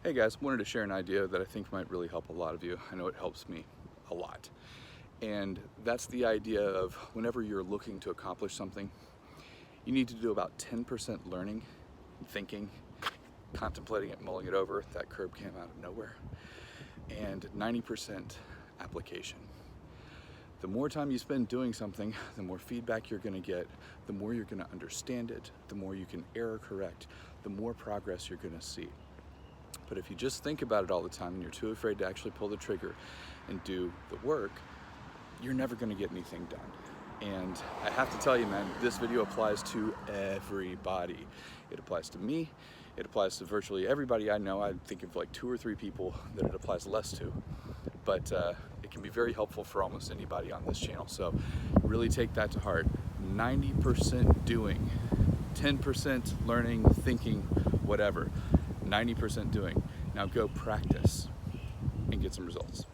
Hey guys, wanted to share an idea that I think might really help a lot of you. I know it helps me a lot. And that's the idea of whenever you're looking to accomplish something, you need to do about 10% learning, thinking, contemplating it, mulling it over. That curb came out of nowhere. And 90% application. The more time you spend doing something, the more feedback you're going to get, the more you're going to understand it, the more you can error correct, the more progress you're going to see. But if you just think about it all the time and you're too afraid to actually pull the trigger and do the work, you're never going to get anything done. And I have to tell you, man, this video applies to everybody. It applies to me. It applies to virtually everybody I know. I think of like 2 or 3 people that it applies less to. But it can be very helpful for almost anybody on this channel. So really take that to heart. 90% doing, 10% learning, thinking, whatever. 90% doing. Now go practice and get some results.